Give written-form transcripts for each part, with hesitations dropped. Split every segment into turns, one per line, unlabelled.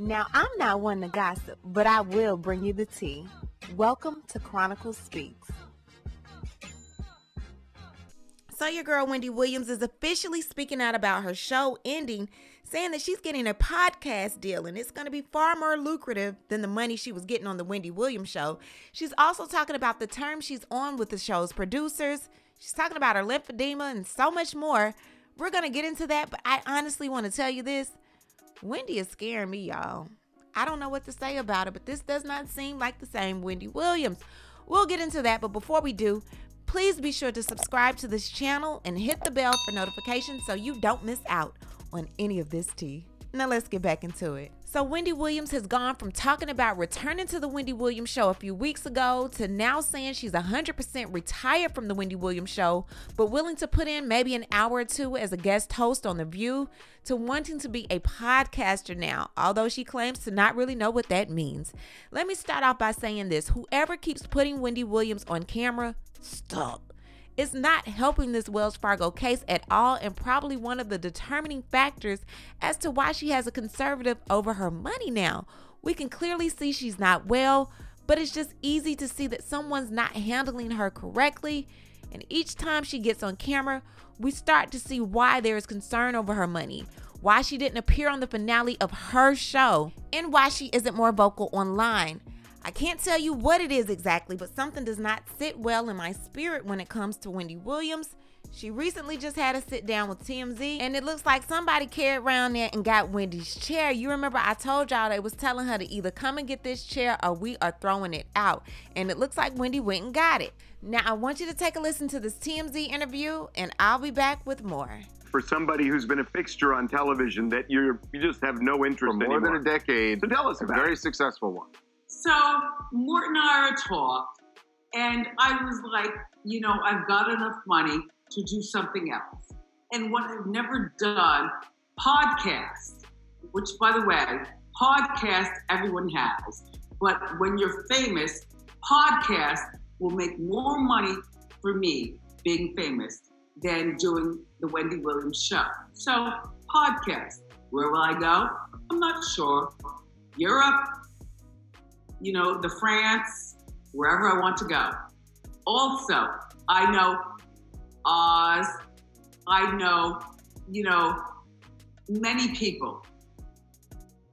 Now, I'm not one to gossip, but I will bring you the tea. Welcome to Chronicle Speaks. So your girl Wendy Williams is officially speaking out about her show ending, saying that she's getting a podcast deal and it's going to be far more lucrative than the money she was getting on the Wendy Williams show. She's also talking about the terms she's on with the show's producers. She's talking about her lymphedema and so much more. We're going to get into that, but I honestly want to tell you this. Wendy is scaring me, y'all. I don't know what to say about it, but this does not seem like the same Wendy Williams. We'll get into that, but before we do, please be sure to subscribe to this channel and hit the bell for notifications so you don't miss out on any of this tea. Now let's get back into it. So Wendy Williams has gone from talking about returning to the Wendy Williams show a few weeks ago to now saying she's 100% retired from the Wendy Williams show, but willing to put in maybe an hour or two as a guest host on The View, to wanting to be a podcaster now, although she claims to not really know what that means. Let me start off by saying this. Whoever keeps putting Wendy Williams on camera, stop. It's not helping this Wells Fargo case at all, and probably one of the determining factors as to why she has a conservative over her money now. We can clearly see she's not well, but it's just easy to see that someone's not handling her correctly. And each time she gets on camera, we start to see why there is concern over her money, why she didn't appear on the finale of her show, and why she isn't more vocal online. I can't tell you what it is exactly, but something does not sit well in my spirit when it comes to Wendy Williams. She recently just had a sit down with TMZ, and it looks like somebody carried around there and got Wendy's chair. You remember I told y'all they was telling her to either come and get this chair or we are throwing it out. And it looks like Wendy went and got it. Now I want you to take a listen to this TMZ interview, and I'll be back with more.
For somebody who's been a fixture on television that you just have no interest in anymore.
For more than a decade.
So tell us about it.
A very successful one.
So Morton and I talked, and I was like, you know, I've got enough money to do something else. And what I've never done, podcast, which, by the way, podcast everyone has. But when you're famous, podcast will make more money for me being famous than doing the Wendy Williams show. So podcast, where will I go? I'm not sure. Europe, you know, the France, wherever I want to go. Also, I know Oz, I know, you know, many people.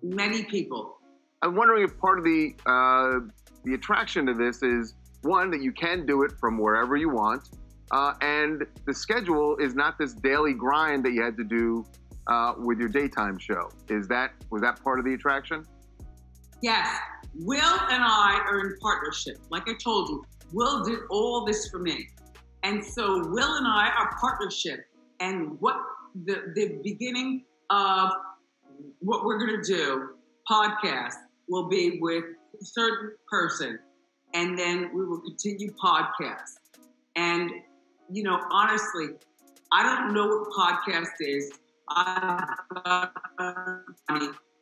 I'm wondering if part of the attraction to this is, one, that you can do it from wherever you want, and the schedule is not this daily grind that you had to do with your daytime show. Was that part of the attraction?
Yes. Will and I are in partnership. Like I told you, Will did all this for me. And so Will and I are partnership. And what the beginning of what we're going to do, podcast, will be with a certain person. And then we will continue podcast. And, you know, honestly, I don't know what podcast is.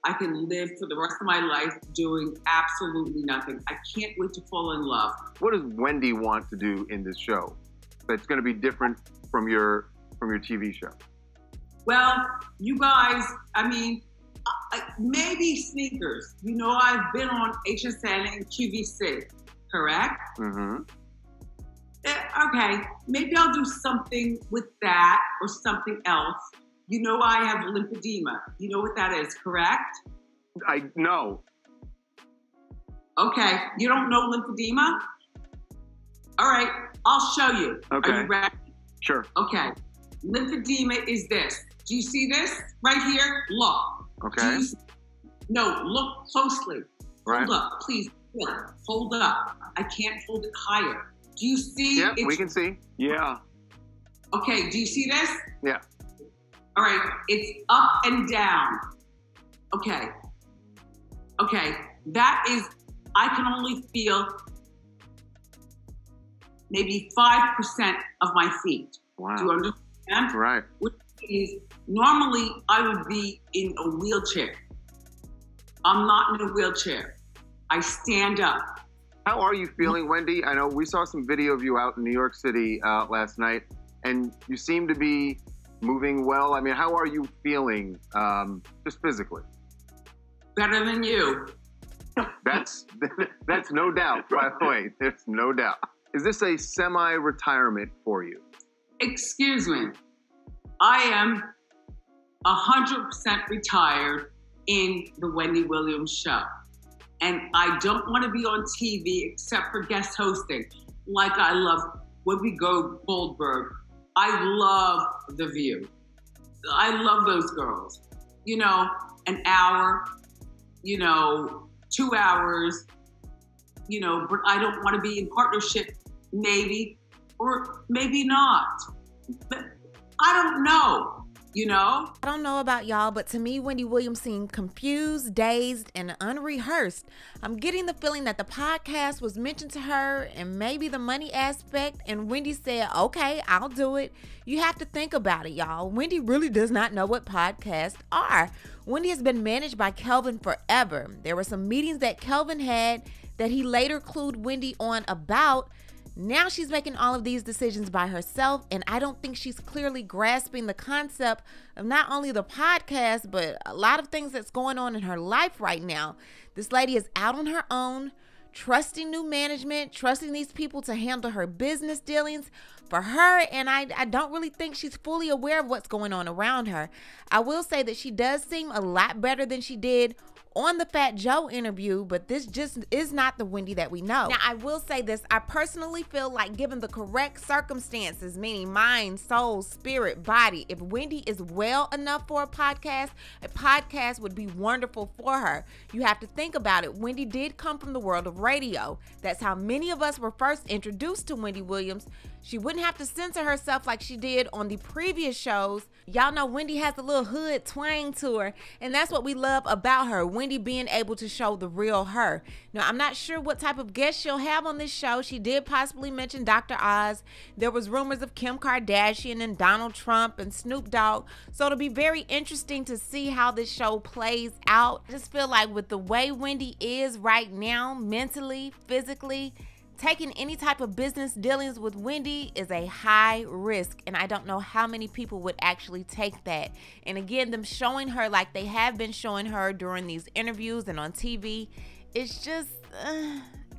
I can live for the rest of my life doing absolutely nothing. I can't wait to fall in love.
What does Wendy want to do in this show that's going to be different from your TV show?
Well, you guys, I mean, maybe sneakers. You know, I've been on HSN and QVC, correct?
Mm-hmm.
Okay, maybe I'll do something with that or something else. You know, I have lymphedema. You know what that is, correct?
I know.
Okay, you don't know lymphedema? All right, I'll show you.
Okay.
Are you ready?
Sure.
Okay, lymphedema is this. Do you see this right here? Look.
Okay.
No, look closely.
Right.
Hold up, please. Hold up. I can't hold it higher. Do you see?
Yeah, we can see.
Yeah.
Okay, do you see this?
Yeah.
All right, it's up and down. Okay. Okay, that is, I can only feel maybe 5% of my feet.
Wow.
Do you understand?
Right.
Which is, normally I would be in a wheelchair. I'm not in a wheelchair. I stand up.
How are you feeling, Wendy? I know we saw some video of you out in New York City last night, and you seem to be moving well. I mean, how are you feeling just physically?
better than you.
That's no doubt, by the way. There's no doubt. Is this a semi-retirement for you?
Excuse me. I am 100% retired in the Wendy Williams show. And I don't want to be on TV except for guest hosting. Like I love Whoopi Goldberg. I love The View. I love those girls. You know, an hour, you know, 2 hours, you know, but I don't want to be in partnership, maybe, or maybe not. But I don't know. You know?
I don't know about y'all, but to me, Wendy Williams seemed confused, dazed, and unrehearsed. I'm getting the feeling that the podcast was mentioned to her and maybe the money aspect, and Wendy said, okay, I'll do it. You have to think about it, y'all. Wendy really does not know what podcasts are. Wendy has been managed by Kelvin forever. There were some meetings that Kelvin had that he later clued Wendy on about. Now she's making all of these decisions by herself, and I don't think she's clearly grasping the concept of not only the podcast, but a lot of things that's going on in her life right now. This lady is out on her own, trusting new management, trusting these people to handle her business dealings for her, and I don't really think she's fully aware of what's going on around her. I will say that she does seem a lot better than she did on the Fat Joe interview, but this just is not the Wendy that we know. Now, I will say this. I personally feel like given the correct circumstances, meaning mind, soul, spirit, body, if Wendy is well enough for a podcast would be wonderful for her. You have to think about it. Wendy did come from the world of radio. That's how many of us were first introduced to Wendy Williams. She wouldn't have to censor herself like she did on the previous shows. Y'all know Wendy has a little hood twang to her, and that's what we love about her, Wendy being able to show the real her. Now, I'm not sure what type of guest she'll have on this show. She did possibly mention Dr. Oz. There was rumors of Kim Kardashian and Donald Trump and Snoop Dogg, so it'll be very interesting to see how this show plays out. I just feel like with the way Wendy is right now, mentally, physically, taking any type of business dealings with Wendy is a high risk, and I don't know how many people would actually take that. And again, them showing her like they have been showing her during these interviews and on TV, it's just,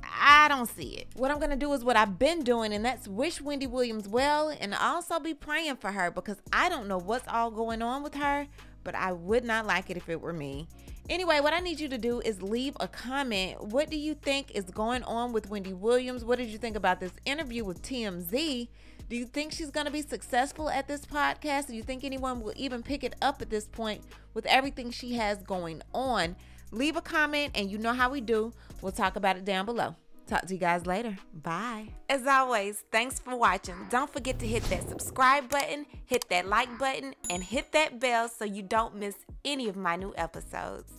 I don't see it. What I'm going to do is what I've been doing, and that's wish Wendy Williams well and also be praying for her, because I don't know what's all going on with her, but I would not like it if it were me. Anyway, what I need you to do is leave a comment. What do you think is going on with Wendy Williams? What did you think about this interview with TMZ? Do you think she's going to be successful at this podcast? Do you think anyone will even pick it up at this point with everything she has going on? Leave a comment, and you know how we do. We'll talk about it down below. Talk to you guys later. Bye. As always, thanks for watching. Don't forget to hit that subscribe button, hit that like button, and hit that bell so you don't miss any of my new episodes.